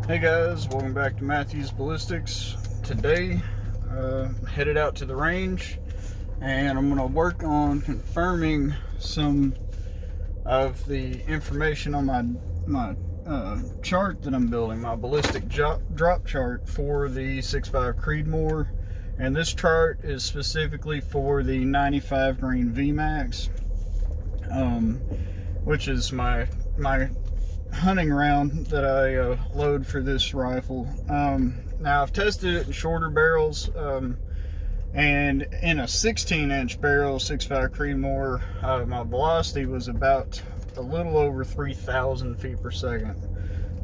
Hey guys, welcome back to Matthew's Ballistics. Today, headed out to the range, and I'm going to work on confirming some of the information on my chart that I'm building, my ballistic drop chart for the 6.5 Creedmoor. And this chart is specifically for the 95 grain VMAX, which is my hunting round that I load for this rifle. Now I've tested it in shorter barrels, and in a 16-inch barrel 6.5 Creedmoor, my velocity was about a little over 3,000 feet per second,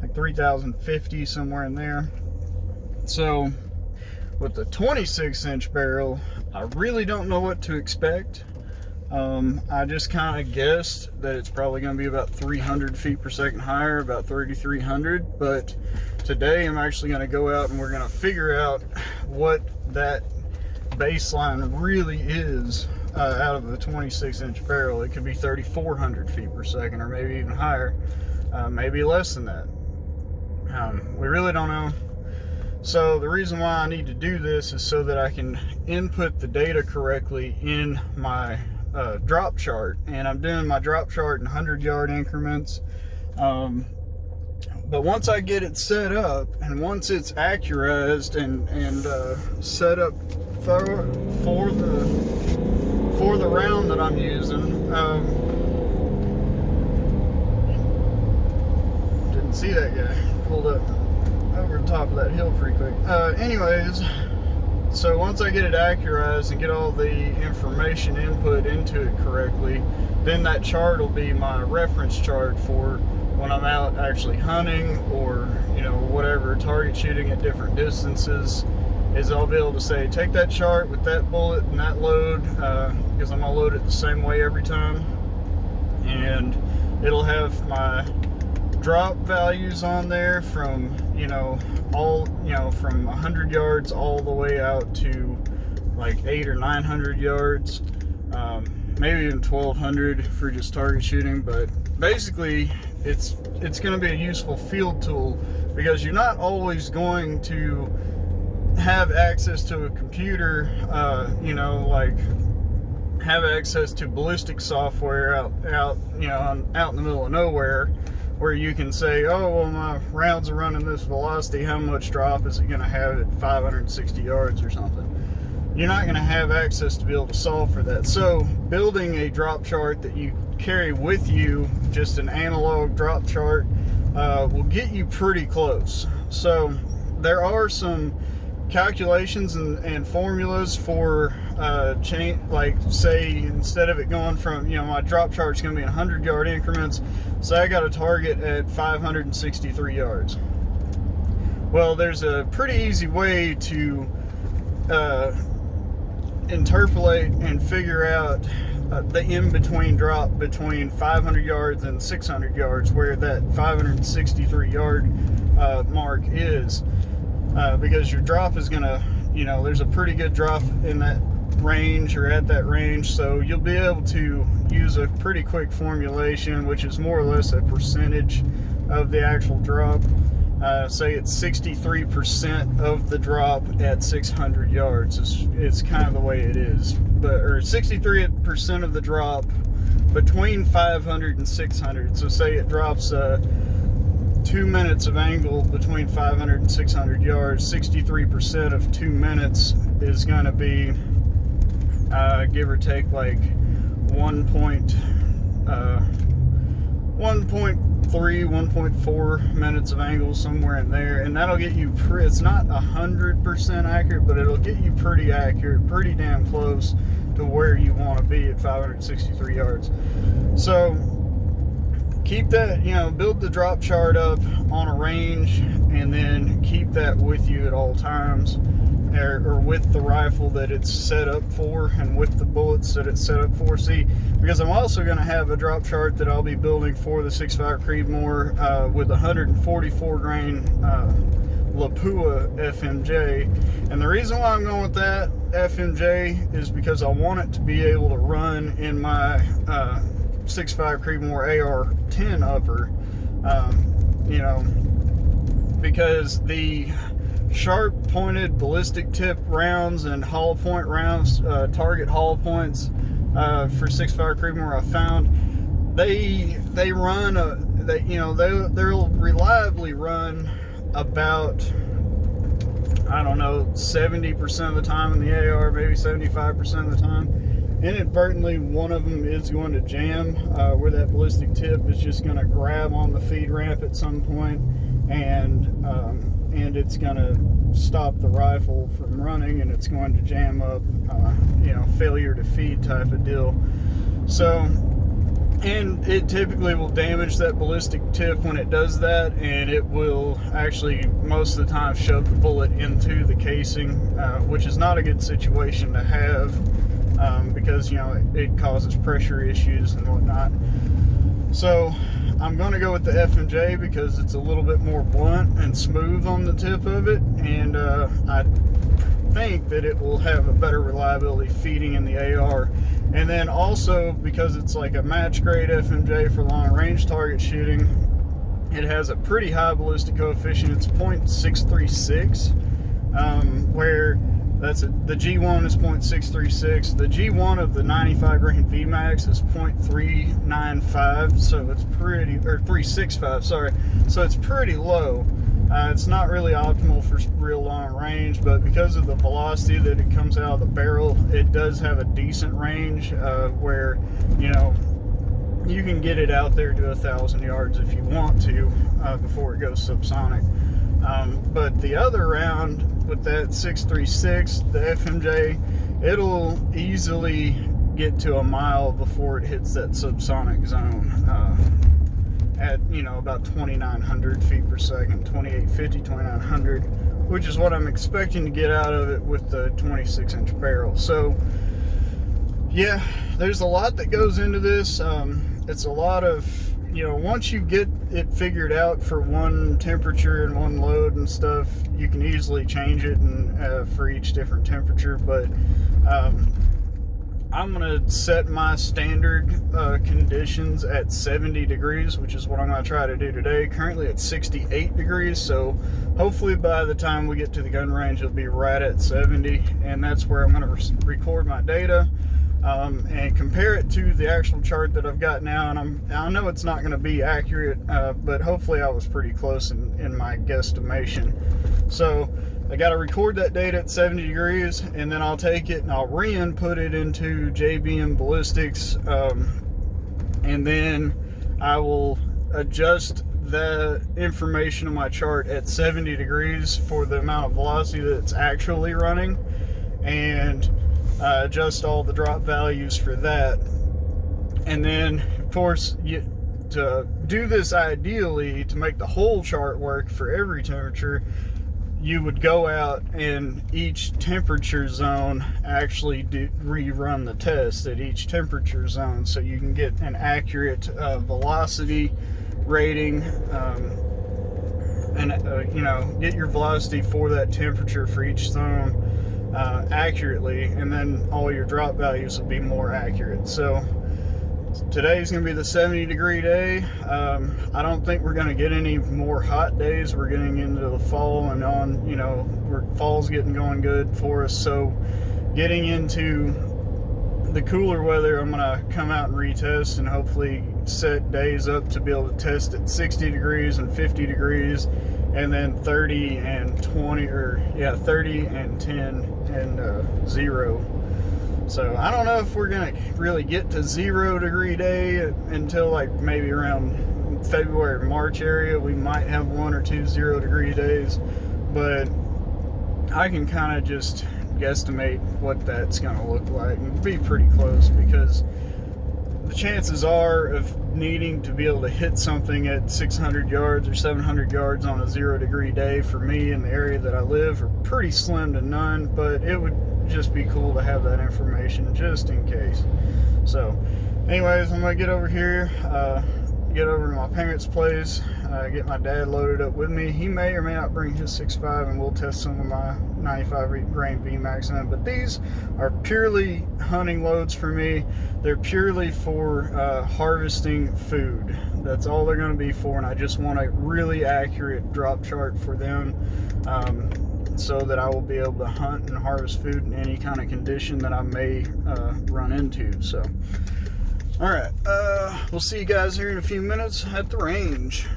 like 3,050, somewhere in there. So with the 26-inch barrel, I really don't know what to expect. I just kind of guessed that it's probably going to be about 300 feet per second higher, about 3,300. But today I'm actually going to go out and we're going to figure out what that baseline really is out of the 26-inch barrel. It could be 3,400 feet per second, or maybe even higher, maybe less than that. We really don't know. So the reason why I need to do this is so that I can input the data correctly in my drop chart. And I'm doing my drop chart in 100-yard increments. But once I get it set up, and once it's accurized and set up for the round that I'm using, didn't see that guy, pulled up over the top of that hill pretty quick. Anyways, so once I get it accurized and get all the information input into it correctly, then that chart will be my reference chart for when I'm out actually hunting, or whatever, target shooting at different distances. Is I'll be able to say, take that chart with that bullet and that load, because I'm gonna load it the same way every time, and it'll have my drop values on there from from 100 yards all the way out to like 800 or 900 yards, maybe even 1,200 for just target shooting. But basically it's going to be a useful field tool, because you're not always going to have access to a computer, like have access to ballistic software out in the middle of nowhere, where you can say, oh, well, my rounds are running this velocity, how much drop is it going to have at 560 yards or something? You're not going to have access to be able to solve for that. So building a drop chart that you carry with you, just an analog drop chart, will get you pretty close. So there are some calculations and formulas for like, say, instead of it going from, my drop chart's going to be in 100-yard increments, so I got a target at 563 yards. Well, there's a pretty easy way to interpolate and figure out the in-between drop between 500 yards and 600 yards, where that 563 yard mark is. Because your drop is gonna, there's a pretty good drop in that range, or at that range, so you'll be able to use a pretty quick formulation, which is more or less a percentage of the actual drop. Say it's 63% of the drop at 600 yards. It's kind of the way it is, or 63% of the drop between 500 and 600. So say it drops 2 minutes of angle between 500 and 600 yards, 63% of 2 minutes is going to be, give or take, like 1.4 minutes of angle, somewhere in there. And that'll get you, it's not 100% accurate, but it'll get you pretty accurate, pretty damn close to where you want to be at 563 yards. So keep that, build the drop chart up on a range, and then keep that with you at all times, or with the rifle that it's set up for, and with the bullets that it's set up for. See, because I'm also going to have a drop chart that I'll be building for the 6.5 Creedmoor with 144 grain Lapua FMJ. And the reason why I'm going with that FMJ is because I want it to be able to run in my 6.5 Creedmoor AR10 upper, because the sharp pointed ballistic tip rounds and hollow point rounds, target hollow points for 6.5 Creedmoor, I found they run they'll reliably run about, I don't know, 70% of the time in the AR, maybe 75% of the time. Inadvertently, one of them is going to jam, where that ballistic tip is just going to grab on the feed ramp at some point, and it's going to stop the rifle from running, and it's going to jam up, failure to feed type of deal. So, and it typically will damage that ballistic tip when it does that, and it will actually most of the time shove the bullet into the casing, which is not a good situation to have, because it causes pressure issues and whatnot. So I'm going to go with the F&J because it's a little bit more blunt and smooth on the tip of it, and I think that it will have a better reliability feeding in the AR. And then also, because it's like a match grade F&J for long range target shooting, it has a pretty high ballistic coefficient. It's 0.636, where the G1 is 0.636. The G1 of the 95 grain VMAX is 0.395, so it's pretty, or 365, sorry. So it's pretty low. It's not really optimal for real long range, but because of the velocity that it comes out of the barrel, it does have a decent range, where you can get it out there to 1,000 yards if you want to, before it goes subsonic. But the other round with that 636, the FMJ, it'll easily get to a mile before it hits that subsonic zone, at about 2,900 feet per second, 2,850, 2,900, which is what I'm expecting to get out of it with the 26-inch barrel. So yeah, there's a lot that goes into this. It's a lot of, once you get it figured out for one temperature and one load and stuff, you can easily change it and for each different temperature. But I'm going to set my standard conditions at 70 degrees, which is what I'm going to try to do today. Currently at 68 degrees, so hopefully by the time we get to the gun range, it'll be right at 70, and that's where I'm going to record my data and compare it to the actual chart that I've got now. And I know it's not going to be accurate, but hopefully I was pretty close in my guesstimation. So I got to record that data at 70 degrees, and then I'll take it and I'll re-input it into JBM Ballistics, and then I will adjust the information on my chart at 70 degrees for the amount of velocity that it's actually running, and adjust all the drop values for that. And then, of course, to do this ideally, to make the whole chart work for every temperature, you would go out and each temperature zone actually rerun the test at each temperature zone, so you can get an accurate velocity rating, and get your velocity for that temperature for each zone accurately, and then all your drop values will be more accurate. So today's gonna be the 70 degree day. I don't think we're gonna get any more hot days. We're getting into the fall, and fall's getting going good for us. So getting into the cooler weather, I'm gonna come out and retest and hopefully set days up to be able to test at 60 degrees and 50 degrees, and then 30 and 20, 30 and 10 and 0. So I don't know if we're gonna really get to 0 degree day until like maybe around February or March area. We might have 1 or 2 0 degree days, but I can kind of just guesstimate what that's gonna look like and be pretty close, because the chances are of needing to be able to hit something at 600 yards or 700 yards on a 0 degree day for me in the area that I live are pretty slim to none, but it would just be cool to have that information just in case. So anyways, I'm gonna get over here, get over to my parents' place, get my dad loaded up with me. He may or may not bring his 6.5, and we'll test some of my 95 grain VMAX in it. But these are purely hunting loads for me. They're purely for harvesting food. That's all they're going to be for, and I just want a really accurate drop chart for them, so that I will be able to hunt and harvest food in any kind of condition that I may run into. So, all right, we'll see you guys here in a few minutes at the range.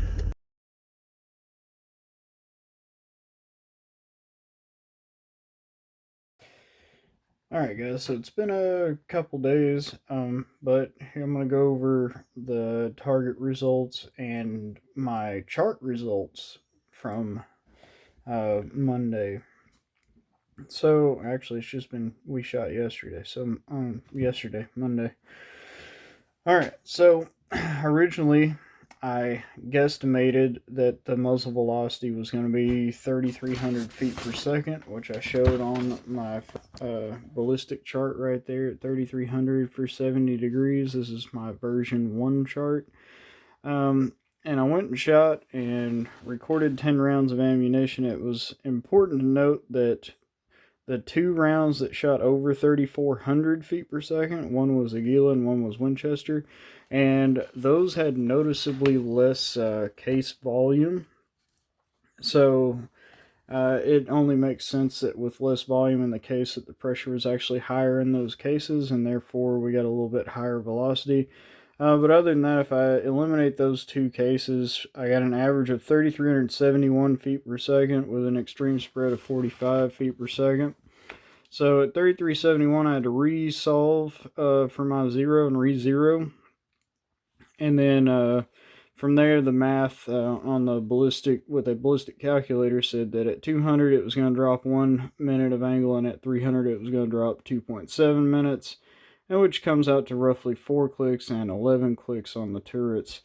All right, guys, so it's been a couple days, but here I'm going to go over the target results and my chart results from Monday. So, actually, it's just been, we shot yesterday, so yesterday, Monday. All right, so originally I guesstimated that the muzzle velocity was going to be 3,300 feet per second, which I showed on my ballistic chart right there at 3,300 for 70 degrees. This is my version 1 chart. And I went and shot and recorded 10 rounds of ammunition. It was important to note that the 2 rounds that shot over 3,400 feet per second, one was Aguila and one was Winchester, and those had noticeably less case volume. So it only makes sense that with less volume in the case that the pressure was actually higher in those cases, and therefore we got a little bit higher velocity. But other than that, if I eliminate those 2 cases, I got an average of 3,371 feet per second with an extreme spread of 45 feet per second. So at 3,371, I had to resolve for my 0 and re-0. And then from there, the math on the ballistic, with a ballistic calculator, said that at 200 it was going to drop 1 minute of angle, and at 300 it was going to drop 2.7 minutes. And which comes out to roughly 4 clicks and 11 clicks on the turrets.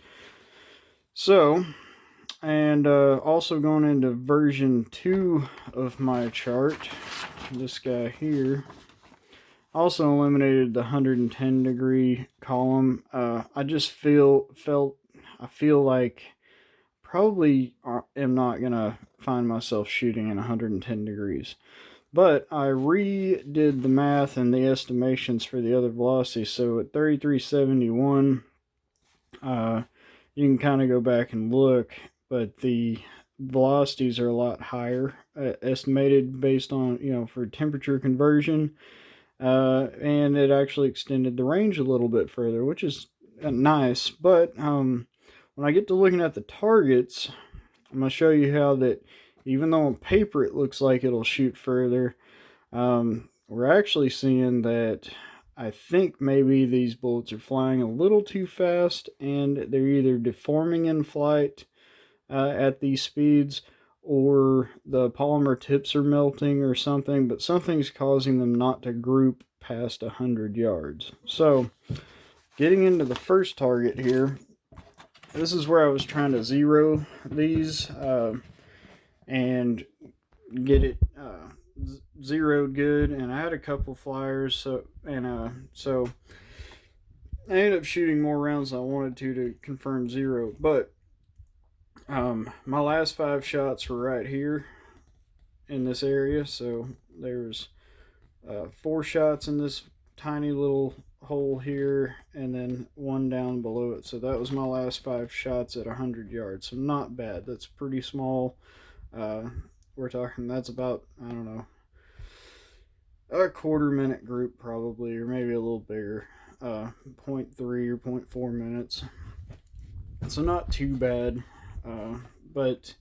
So, and also going into version 2 of my chart, this guy here, also eliminated the 110 degree column. I just feel like probably am not gonna find myself shooting in 110 degrees. But I redid the math and the estimations for the other velocities. So at 3,371, you can kind of go back and look, but the velocities are a lot higher, estimated based on, for temperature conversion. And it actually extended the range a little bit further, which is nice. But when I get to looking at the targets, I'm going to show you how that, even though on paper it looks like it'll shoot further, we're actually seeing that I think maybe these bullets are flying a little too fast, and they're either deforming in flight at these speeds, or the polymer tips are melting or something, but something's causing them not to group past 100 yards. So, getting into the first target here, this is where I was trying to zero these and get it zeroed good, and I had a couple flyers, so I ended up shooting more rounds than I wanted to confirm 0, but my last 5 shots were right here in this area. So there's 4 shots in this tiny little hole here, and then 1 down below it. So that was my last 5 shots at 100 yards. So not bad. That's pretty small. We're talking, that's about, I don't know, a quarter-minute group probably, or maybe a little bigger, 0.3 or 0.4 minutes. So not too bad. But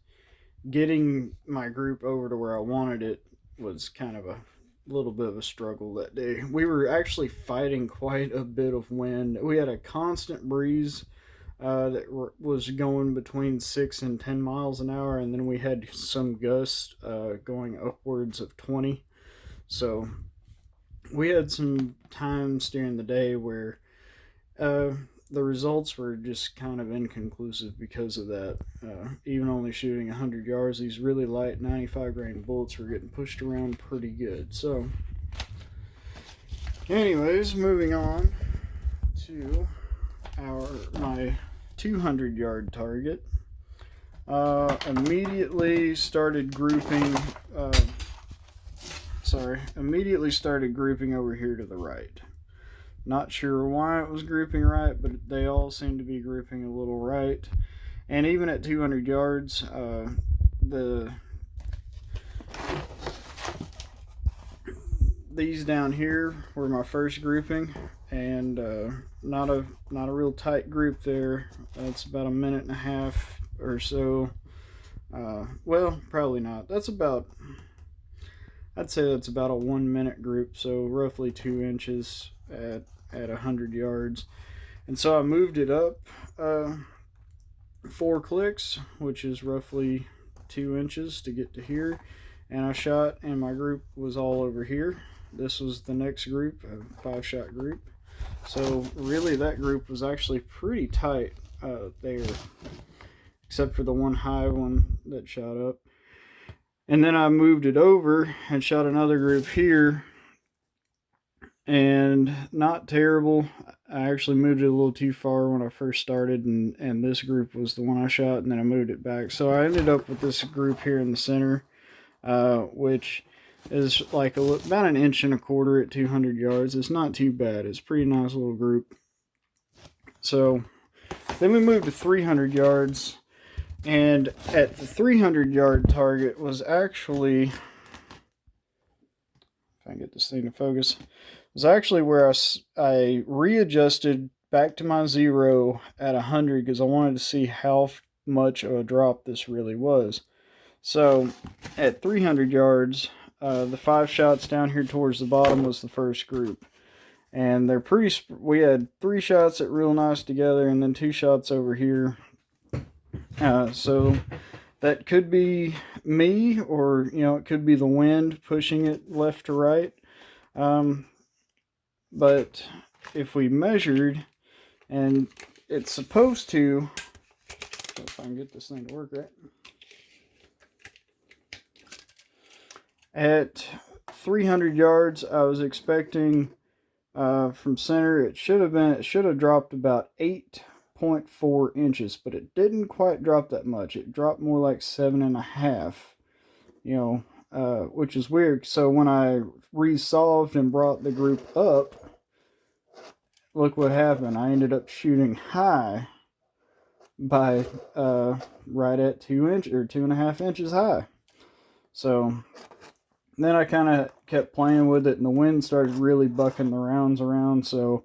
getting my group over to where I wanted it was kind of a little bit of a struggle that day. We were actually fighting quite a bit of wind. We had a constant breeze that was going between 6 and 10 miles an hour, and then we had some gusts going upwards of 20. So we had some times during the day where the results were just kind of inconclusive because of that. Even only shooting 100 yards, these really light 95 grain bullets were getting pushed around pretty good. So anyways, moving on to my 200-yard target. Immediately started grouping over here to the right. Not sure why it was grouping right, but they all seem to be grouping a little right. And even at 200 yards, these down here were my first grouping, and not a real tight group there. That's about a minute and a half or so. Well, probably not. I'd say that's about a 1 minute group, so roughly 2 inches at 100 yards. And so I moved it up 4 clicks, which is roughly 2 inches to get to here, and I shot, and my group was all over here. This was the next group, a 5-shot group. So really that group was actually pretty tight there, except for the one high one that shot up. And then I moved it over and shot another group here, and not terrible. I actually moved it a little too far when I first started, and this group was the one I shot, and then I moved it back. So I ended up with this group here in the center, which is like about 1.25 inches at 200 yards. It's not too bad. It's a pretty nice little group. So then we moved to 300 yards, and at the 300-yard target was actually, if I can get this thing to focus, was actually where I readjusted back to my 0 at 100 because I wanted to see how much of a drop this really was. So at 300 yards, the 5 shots down here towards the bottom was the first group, and they're pretty. We had 3 shots that real nice together, and then 2 shots over here. So that could be me, or it could be the wind pushing it left to right. But if we measured, and it's supposed to, if I can get this thing to work right, at 300 yards, I was expecting from center, it should have dropped about 8.4 inches, but it didn't quite drop that much. It dropped more like 7.5, which is weird. So when I resolved and brought the group up, look what happened. I ended up shooting high by right at 2 inches or 2.5 inches high. So then I kind of kept playing with it, and the wind started really bucking the rounds around. So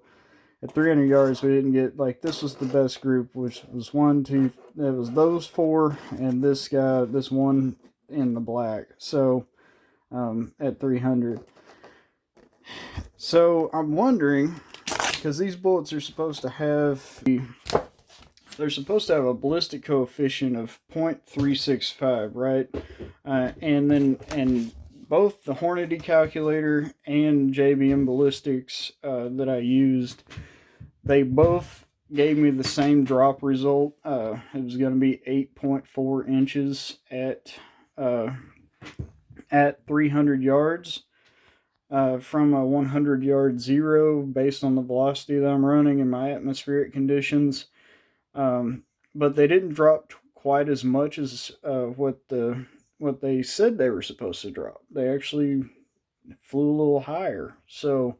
at 300 yards, we didn't get, this was the best group, which was it was those 4 and this guy, this one in the black. So at 300. So I'm wondering, because these bullets are supposed to have a ballistic coefficient of 0.365, right? And both the Hornady calculator and JBM Ballistics that I used, they both gave me the same drop result. It was going to be 8.4 inches at 300 yards from a 100-yard 0 based on the velocity that I'm running and my atmospheric conditions. But they didn't drop quite as much as what they said they were supposed to drop. They actually flew a little higher. So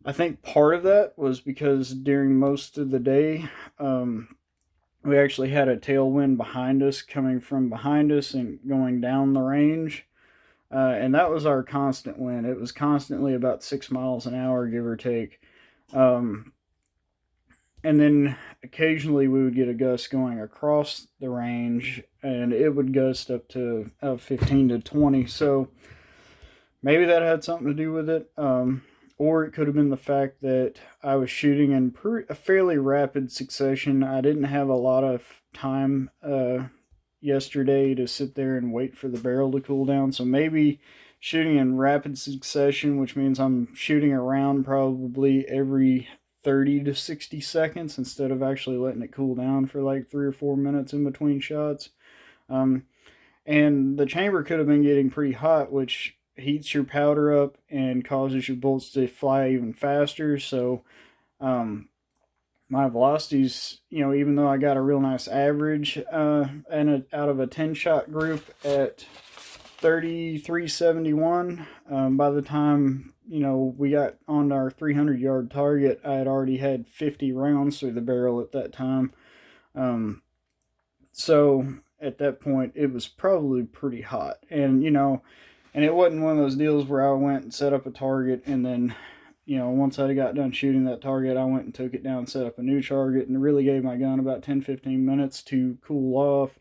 I think part of that was because during most of the day, we actually had a tailwind behind us, coming from behind us and going down the range. And that was our constant wind. It was constantly about 6 miles an hour, give or take. And then occasionally we would get a gust going across the range, and it would gust up to 15 to 20. So maybe that had something to do with it. Or it could have been the fact that I was shooting in a fairly rapid succession. I didn't have a lot of time yesterday to sit there and wait for the barrel to cool down. So maybe shooting in rapid succession, which means I'm shooting around probably every 30 to 60 seconds instead of actually letting it cool down for 3 or 4 minutes in between shots. And the chamber could have been getting pretty hot, which heats your powder up and causes your bullets to fly even faster. So my velocities, you know, even though I got a real nice average and out of a 10 shot group at 3371, by the time, you know, we got on our 300-yard target, I had already had 50 rounds through the barrel at that time. So at that point, it was probably pretty hot. And, you know, and it wasn't one of those deals where I went and set up a target and then, you know, once I got done shooting that target, I went and took it down, set up a new target, and really gave my gun about 10-15 minutes to cool off.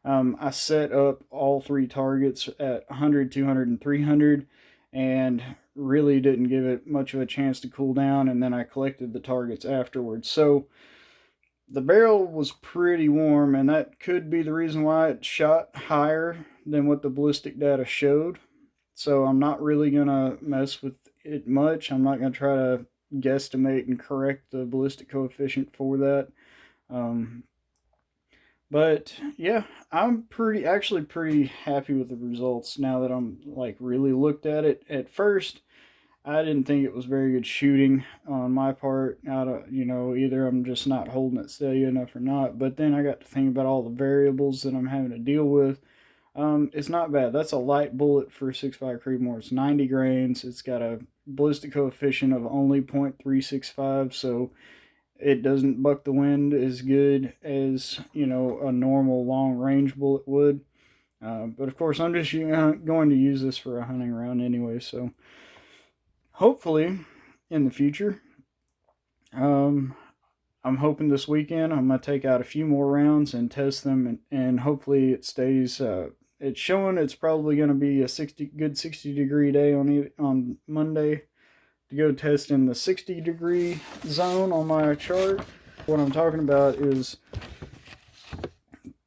I set up all 3 targets at 100, 200, and 300, and really didn't give it much of a chance to cool down, and then I collected the targets afterwards. So the barrel was pretty warm, and that could be the reason why it shot higher than what the ballistic data showed. So I'm not really going to mess with it much. I'm not going to try to guesstimate and correct the ballistic coefficient for that. But yeah, I'm actually pretty happy with the results now that I'm like really looked at it. At first, I didn't think it was very good shooting on my part. You know, either I'm just not holding it steady enough or not. But then I got to think about all the variables that I'm having to deal with. It's not bad. That's a light bullet for 6.5 Creedmoor. It's 90 grains. It's got a ballistic coefficient of only 0.365, so it doesn't buck the wind as good as, you know, a normal long range bullet would. But of course, I'm just going to use this for a hunting round anyway, so hopefully in the future, I'm hoping this weekend I'm going to take out a few more rounds and test them, and hopefully it stays. It's showing it's probably going to be a 60-degree day on Monday to go test in the 60-degree zone on my chart. What I'm talking about is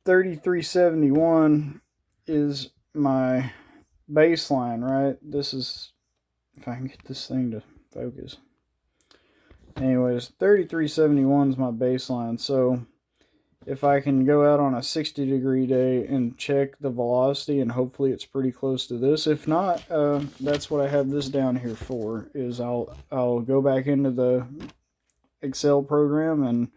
3371 is my baseline, right? This is, if I can get this thing to focus. Anyways, 3371 is my baseline. So if I can go out on a 60-degree day and check the velocity, and hopefully it's pretty close to this. If not, that's what I have this down here for, is I'll go back into the Excel program,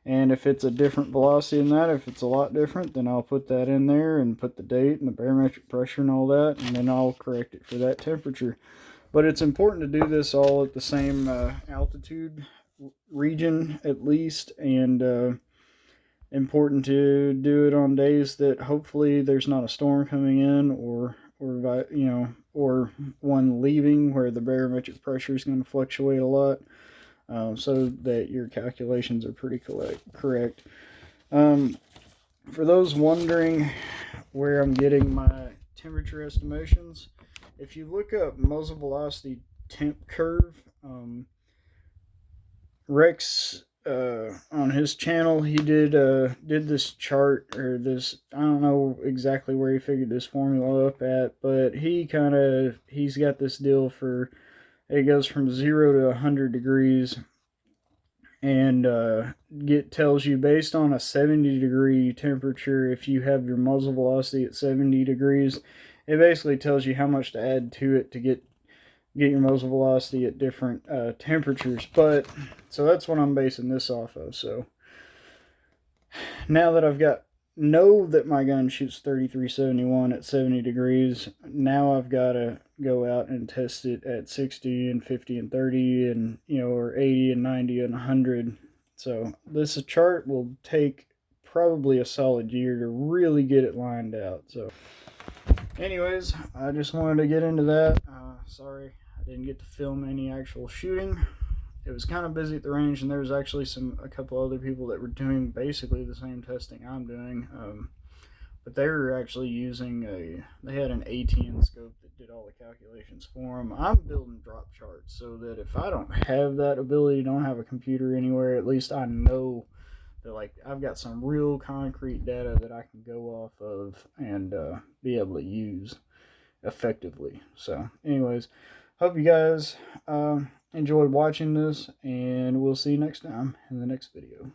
and if it's a different velocity than that, if it's a lot different, then I'll put that in there and put the date and the barometric pressure and all that, and then I'll correct it for that temperature. But it's important to do this all at the same altitude region at least, and important to do it on days that hopefully there's not a storm coming in, or you know, or one leaving where the barometric pressure is going to fluctuate a lot, so that your calculations are pretty correct. For those wondering where I'm getting my temperature estimations, if you look up muzzle velocity temp curve, Rex on his channel, he did this chart, or this, I don't know exactly where he figured this formula up at, but he's got this deal for, it goes from 0 to 100 degrees, and tells you based on a 70-degree temperature, if you have your muzzle velocity at 70 degrees, it basically tells you how much to add to it to get your muzzle velocity at different temperatures. But so that's what I'm basing this off of. So now that know that my gun shoots 3371 at 70 degrees, now I've got to go out and test it at 60 and 50 and 30, and, you know, or 80 and 90 and 100. So this chart will take probably a solid year to really get it lined out. So anyways, I just wanted to get into that. Sorry I didn't get to film any actual shooting. It was kind of busy at the range, and there was actually a couple other people that were doing basically the same testing I'm doing, but they were actually using they had an ATN scope that did all the calculations for them. I'm building drop charts so that if I don't have that ability, don't have a computer anywhere, at least I know that, like, I've got some real concrete data that I can go off of and be able to use effectively. So anyways, hope you guys enjoyed watching this, and we'll see you next time in the next video.